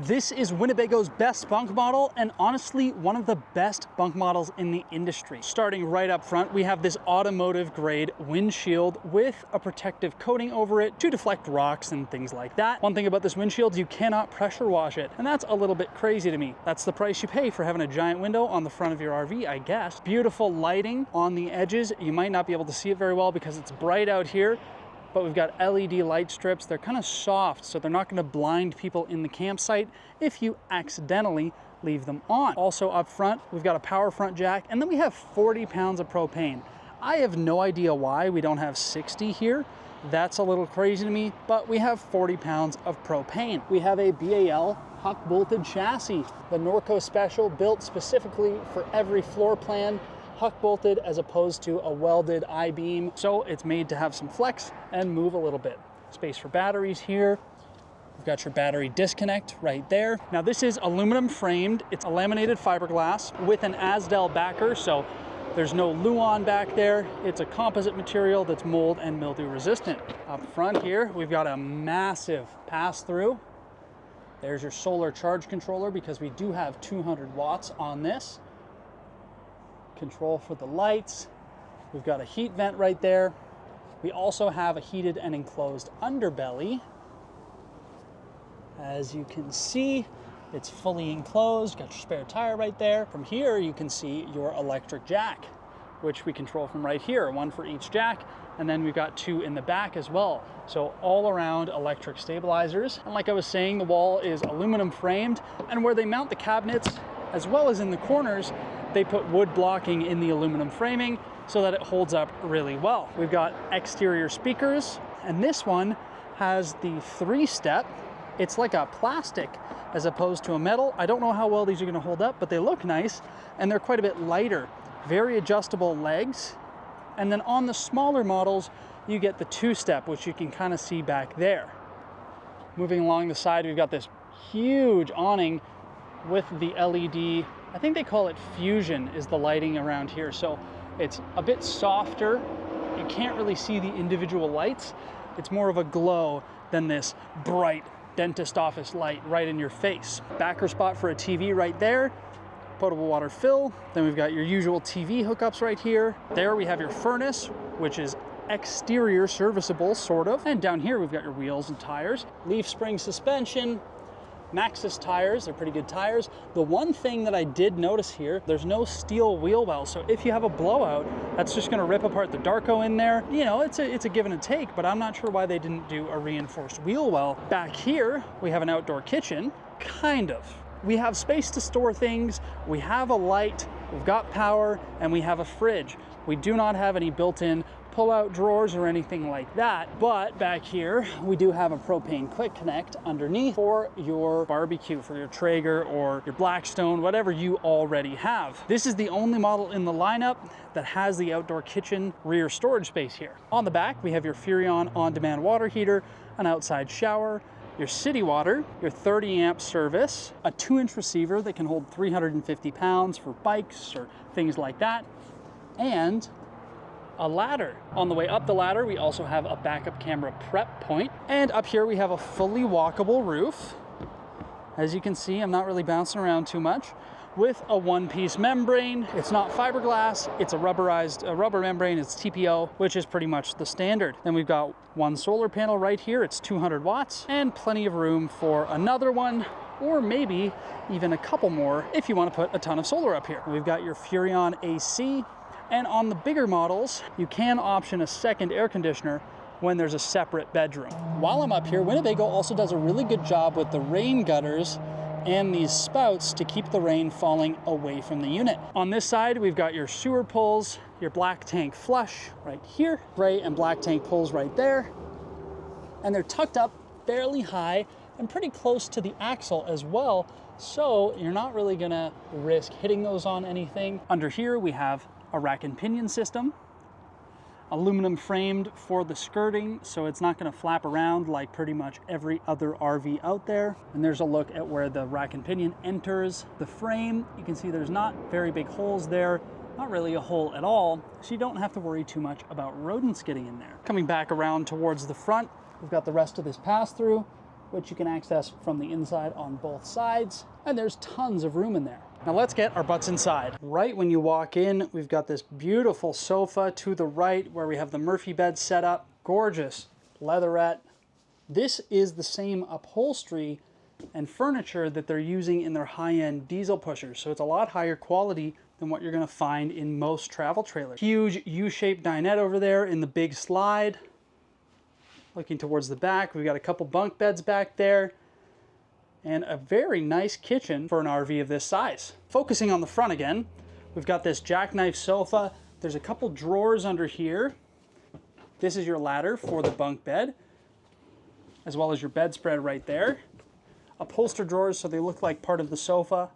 This is Winnebago's best bunk model, and honestly, one of the best bunk models in the industry. Starting right up front, we have this automotive grade windshield with a protective coating over it to deflect rocks and things like that. One thing about this windshield, you cannot pressure wash it, and that's a little bit crazy to me. That's the price you pay for having a giant window on the front of your RV, I guess. Beautiful lighting on the edges. You might not be able to see it very well because it's bright out here, but we've got LED light strips. They're kind of soft, so they're not going to blind people in the campsite if you accidentally leave them on. Also up front, we've got a power front jack, and then we have 40 pounds of propane. I have no idea why we don't have 60 here. That's a little crazy to me, but we have 40 pounds of propane. We have a BAL huck bolted chassis, the Norco Special, built specifically for every floor plan, huck bolted as opposed to a welded I-beam. So it's made to have some flex and move a little bit. Space for batteries here. You've got your battery disconnect right there. Now this is aluminum framed. It's a laminated fiberglass with an Asdel backer, so there's no Luan back there. It's a composite material that's mold and mildew resistant. Up front here, we've got a massive pass-through. There's your solar charge controller because we do have 200 watts on this. Control for the lights. We've got a heat vent right there. We also have a heated and enclosed underbelly. As you can see, it's fully enclosed. Got your spare tire right there. From here, you can see your electric jack, which we control from right here, one for each jack. And then we've got two in the back as well. So all around electric stabilizers. And like I was saying, the wall is aluminum framed, and where they mount the cabinets, as well as in the corners, they put wood blocking in the aluminum framing so that it holds up really well. We've got exterior speakers, and this one has the 3-step. It's like a plastic as opposed to a metal. I don't know how well these are gonna hold up, but they look nice, and they're quite a bit lighter. Very adjustable legs. And then on the smaller models, you get the 2-step, which you can kind of see back there. Moving along the side, we've got this huge awning with the LED. I think they call it Fusion is the lighting around here. So it's a bit softer. You can't really see the individual lights. It's more of a glow than this bright dentist office light right in your face. Backer spot for a TV right there. Potable water fill. Then we've got your usual TV hookups right here. There we have your furnace, which is exterior serviceable, sort of. And down here we've got your wheels and tires. Leaf spring suspension. Maxxis tires, they're pretty good tires. The one thing that I did notice here, there's no steel wheel well, so if you have a blowout, that's just gonna rip apart the Darko in there. You know, it's a give and a take, but I'm not sure why they didn't do a reinforced wheel well. Back here, we have an outdoor kitchen, kind of. We have space to store things, we have a light, we've got power, and we have a fridge. We do not have any built-in pull-out drawers or anything like that, but back here we do have a propane quick connect underneath for your barbecue, for your Traeger or your Blackstone, whatever you already have. This is the only model in the lineup that has the outdoor kitchen rear storage space here. On the back, we have your Furrion on-demand water heater, an outside shower, your city water, your 30-amp service, a 2-inch receiver that can hold 350 pounds for bikes or things like that, and a ladder. On the way up the ladder, we also have a backup camera prep point. And up here we have a fully walkable roof. As you can see, I'm not really bouncing around too much. With a one-piece membrane. It's not fiberglass, it's a rubber membrane, it's TPO, which is pretty much the standard. Then we've got one solar panel right here, it's 200 watts, and plenty of room for another one, or maybe even a couple more if you want to put a ton of solar up here. We've got your Furrion AC, and on the bigger models, you can option a second air conditioner when there's a separate bedroom. While I'm up here, Winnebago also does a really good job with the rain gutters and these spouts to keep the rain falling away from the unit. On this side, we've got your sewer pulls, your black tank flush right here, gray and black tank pulls right there, and they're tucked up fairly high and pretty close to the axle as well, so you're not really gonna risk hitting those on anything. Under here, we have a rack and pinion system, aluminum framed for the skirting, so it's not going to flap around like pretty much every other RV out there. And there's a look at where the rack and pinion enters the frame. You can see there's not very big holes there, not really a hole at all, so you don't have to worry too much about rodents getting in there. Coming back around towards the front, we've got the rest of this pass-through. which you can access from the inside on both sides. And there's tons of room in there. Now let's get our butts inside. Right when you walk in, we've got this beautiful sofa to the right where we have the Murphy bed set up. Gorgeous leatherette. This is the same upholstery and furniture that they're using in their high-end diesel pushers. So it's a lot higher quality than what you're gonna find in most travel trailers. Huge U-shaped dinette over there in the big slide. Looking towards the back, we've got a couple bunk beds back there and a very nice kitchen for an RV of this size. Focusing on the front again, we've got this jackknife sofa. There's a couple drawers under here. This is your ladder for the bunk bed, as well as your bedspread right there. Upholster drawers, so they look like part of the sofa.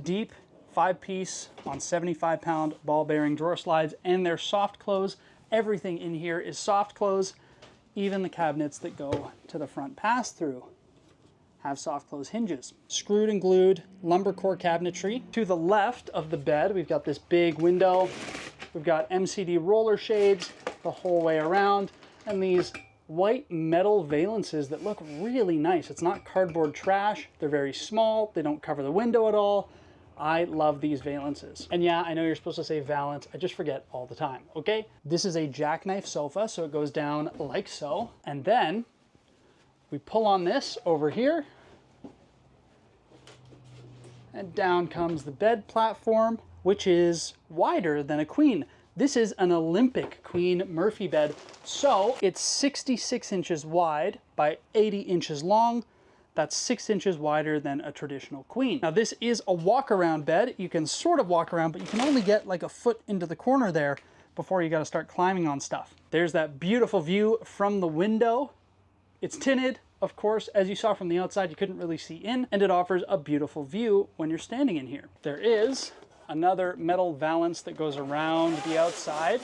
Deep 5-piece on 75-pound ball bearing drawer slides, and they're soft close. Everything in here is soft close. Even the cabinets that go to the front pass-through have soft close hinges. Screwed and glued lumber core cabinetry. To the left of the bed, we've got this big window. We've got MCD roller shades the whole way around, and these white metal valances that look really nice. It's not cardboard trash. They're very small. They don't cover the window at all. I love these valances. And yeah, I know you're supposed to say valance. I just forget all the time, okay? This is a jackknife sofa, so it goes down like so. And then we pull on this over here, and down comes the bed platform, which is wider than a queen. This is an Olympic queen Murphy bed, so it's 66 inches wide by 80 inches long. That's 6 inches wider than a traditional queen. Now this is a walk-around bed. You can sort of walk around, but you can only get like a foot into the corner there before you got to start climbing on stuff. There's that beautiful view from the window. It's tinted, of course. As you saw from the outside, you couldn't really see in, and it offers a beautiful view when you're standing in here. There is another metal valance that goes around the outside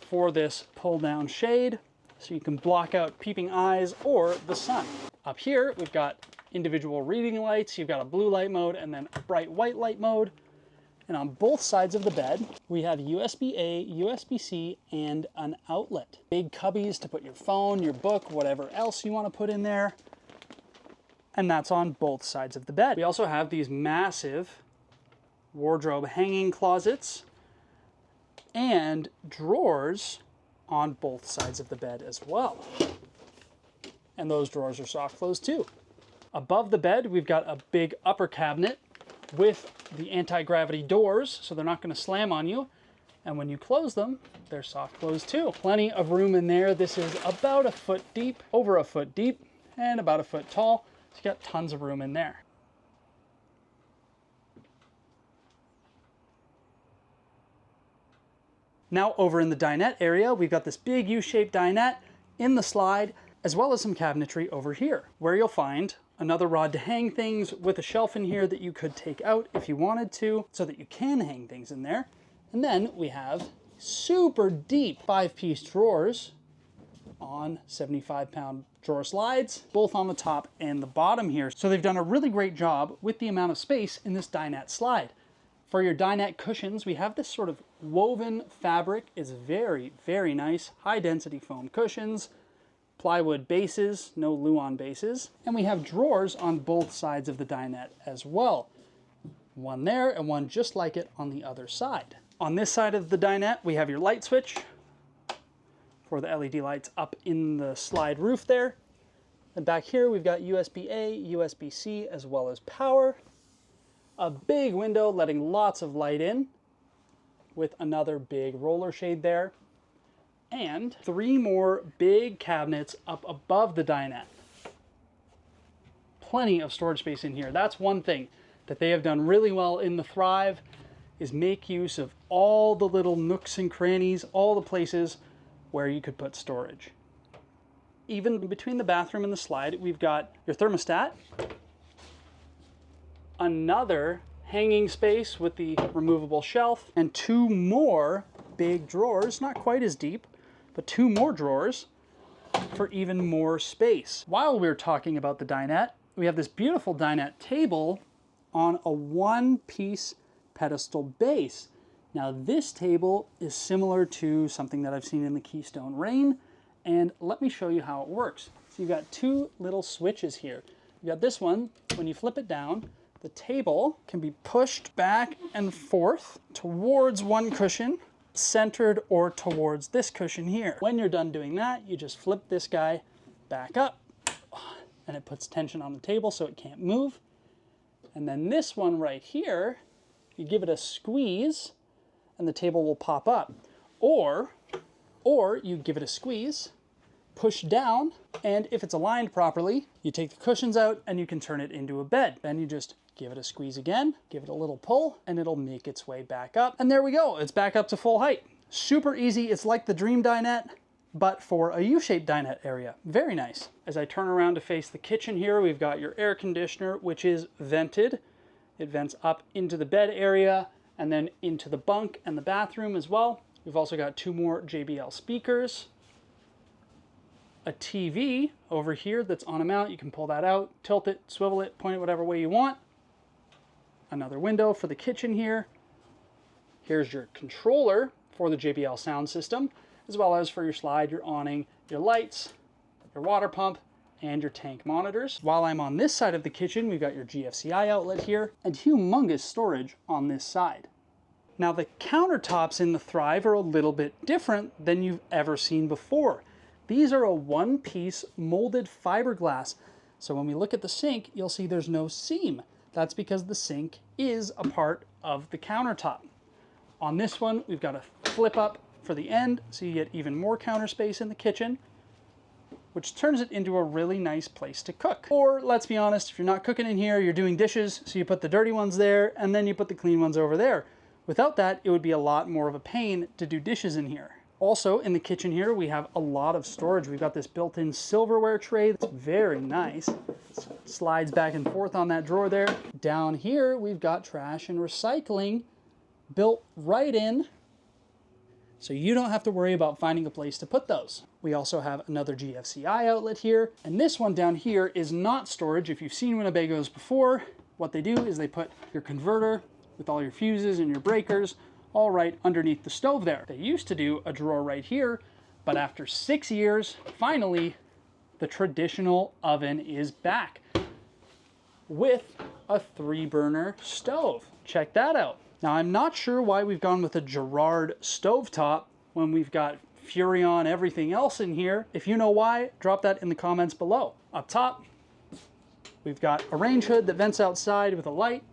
for this pull-down shade, so you can block out peeping eyes or the sun. Up here, we've got individual reading lights. You've got a blue light mode and then a bright white light mode. And on both sides of the bed, we have USB-A, USB-C, and an outlet. Big cubbies to put your phone, your book, whatever else you want to put in there. And that's on both sides of the bed. We also have these massive wardrobe hanging closets and drawers on both sides of the bed as well. And those drawers are soft close too. Above the bed, we've got a big upper cabinet with the anti-gravity doors, so they're not going to slam on you. And when you close them, they're soft close too. Plenty of room in there. This is about a foot deep, over a foot deep, and about a foot tall. So you got tons of room in there. Now over in the dinette area, we've got this big U-shaped dinette in the slide, as well as some cabinetry over here, where you'll find another rod to hang things with a shelf in here that you could take out if you wanted to, so that you can hang things in there. And then we have super deep 5-piece drawers on 75-pound drawer slides, both on the top and the bottom here. So they've done a really great job with the amount of space in this dinette slide. For your dinette cushions, we have this sort of woven fabric. It's very, very nice, high density foam cushions, plywood bases, no Luan bases, and we have drawers on both sides of the dinette as well. One there and one just like it on the other side. On this side of the dinette, we have your light switch for the LED lights up in the slide roof there. And back here, we've got USB-A, USB-C, as well as power. A big window letting lots of light in with another big roller shade there. And 3 more big cabinets up above the dinette. Plenty of storage space in here. That's one thing that they have done really well in the Thrive, is make use of all the little nooks and crannies, all the places where you could put storage. Even between the bathroom and the slide, we've got your thermostat, another hanging space with the removable shelf, and 2 more big drawers, not quite as deep, but 2 more drawers for even more space. While we're talking about the dinette, we have this beautiful dinette table on a 1-piece pedestal base. Now this table is similar to something that I've seen in the Keystone Rain, and let me show you how it works. So you've got two little switches here. You got this one, when you flip it down, the table can be pushed back and forth towards one cushion, centered, or towards this cushion here. When you're done doing that, you just flip this guy back up, and it puts tension on the table so it can't move. And then this one right here, you give it a squeeze, and the table will pop up. Or you give it a squeeze, push down, and if it's aligned properly, you take the cushions out and you can turn it into a bed. Then you just give it a squeeze again, give it a little pull, and it'll make its way back up. And there we go, it's back up to full height. Super easy, it's like the Dream dinette, but for a U-shaped dinette area. Very nice. As I turn around to face the kitchen here, we've got your air conditioner, which is vented. It vents up into the bed area and then into the bunk and the bathroom as well. We've also got two more JBL speakers. A TV over here that's on a mount. You can pull that out, tilt it, swivel it, point it whatever way you want. Another window for the kitchen here. Here's your controller for the JBL sound system, as well as for your slide, your awning, your lights, your water pump, and your tank monitors. While I'm on this side of the kitchen, we've got your GFCI outlet here and humongous storage on this side. Now the countertops in the Thrive are a little bit different than you've ever seen before. These are a one-piece molded fiberglass. So when we look at the sink, you'll see there's no seam. That's because the sink is a part of the countertop. On this one, we've got a flip up for the end, so you get even more counter space in the kitchen, which turns it into a really nice place to cook. Or let's be honest, if you're not cooking in here, you're doing dishes, so you put the dirty ones there, and then you put the clean ones over there. Without that, it would be a lot more of a pain to do dishes in here. Also, in the kitchen here, we have a lot of storage. We've got this built-in silverware tray that's very nice. It slides back and forth on that drawer there. Down here, we've got trash and recycling built right in, so you don't have to worry about finding a place to put those. We also have another GFCI outlet here, and this one down here is not storage. If you've seen Winnebagos before, what they do is they put your converter with all your fuses and your breakers all right underneath the stove there. They used to do a drawer right here, but after 6 years, finally, the traditional oven is back with a 3-burner stove. Check that out. Now, I'm not sure why we've gone with a Girard stovetop when we've got Furrion everything else in here. If you know why, drop that in the comments below. Up top, we've got a range hood that vents outside with a light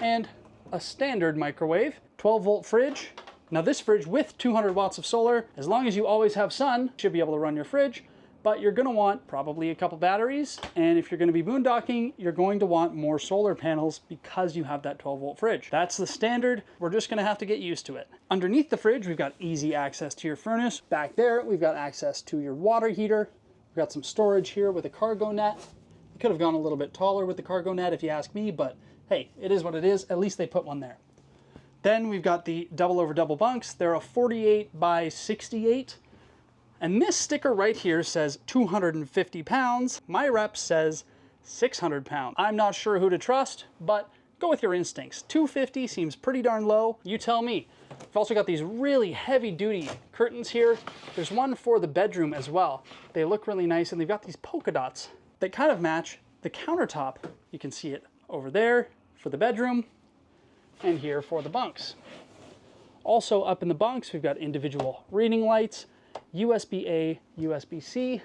and a standard microwave, 12-volt fridge. Now this fridge with 200 watts of solar, as long as you always have sun, should be able to run your fridge, but you're gonna want probably a couple batteries, and if you're gonna be boondocking, you're going to want more solar panels because you have that 12-volt fridge. That's the standard. We're just gonna have to get used to it. Underneath the fridge, we've got easy access to your furnace. Back there, we've got access to your water heater. We've got some storage here with a cargo net. We could have gone a little bit taller with the cargo net if you ask me, but hey, it is what it is. At least they put one there. Then we've got the double over double bunks. They're a 48 by 68. And this sticker right here says 250 pounds. My rep says 600 pounds. I'm not sure who to trust, but go with your instincts. 250 seems pretty darn low. You tell me. We've also got these really heavy duty curtains here. There's one for the bedroom as well. They look really nice, and they've got these polka dots that kind of match the countertop. You can see it over there for the bedroom, and here for the bunks. Also up in the bunks, we've got individual reading lights, USB-A, USB-C,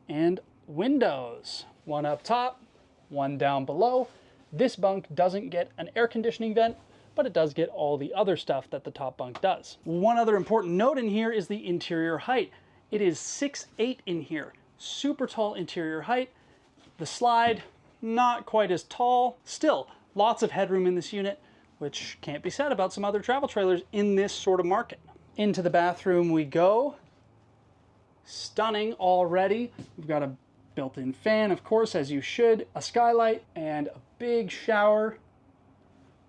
and windows. One up top, one down below. This bunk doesn't get an air conditioning vent, but it does get all the other stuff that the top bunk does. One other important note in here is the interior height. It is 6'8" in here. Super tall interior height. The slide, not quite as tall. Still, lots of headroom in this unit, which can't be said about some other travel trailers in this sort of market. Into the bathroom we go. Stunning already. We've got a built-in fan, of course, as you should, a skylight, and a big shower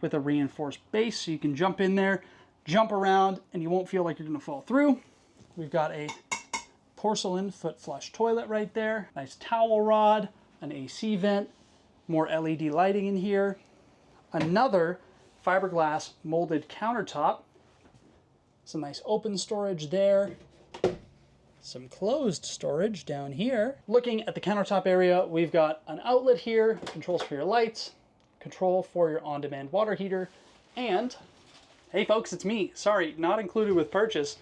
with a reinforced base, so you can jump in there, jump around, and you won't feel like you're gonna fall through. We've got a porcelain foot flush toilet right there, nice towel rod, an AC vent, more LED lighting in here, another fiberglass molded countertop, some nice open storage there, some closed storage down here. Looking at the countertop area, we've got an outlet here, controls for your lights, control for your on-demand water heater, and, hey folks, it's me. Sorry, not included with purchase,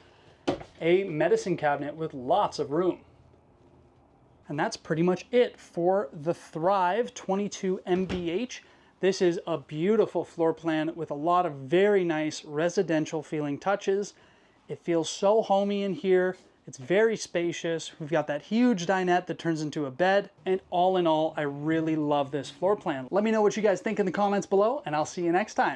a medicine cabinet with lots of room. And that's pretty much it for the Thrive 22 MBH. This is a beautiful floor plan with a lot of very nice residential feeling touches. It feels so homey in here. It's very spacious. We've got that huge dinette that turns into a bed. And all in all, I really love this floor plan. Let me know what you guys think in the comments below, and I'll see you next time.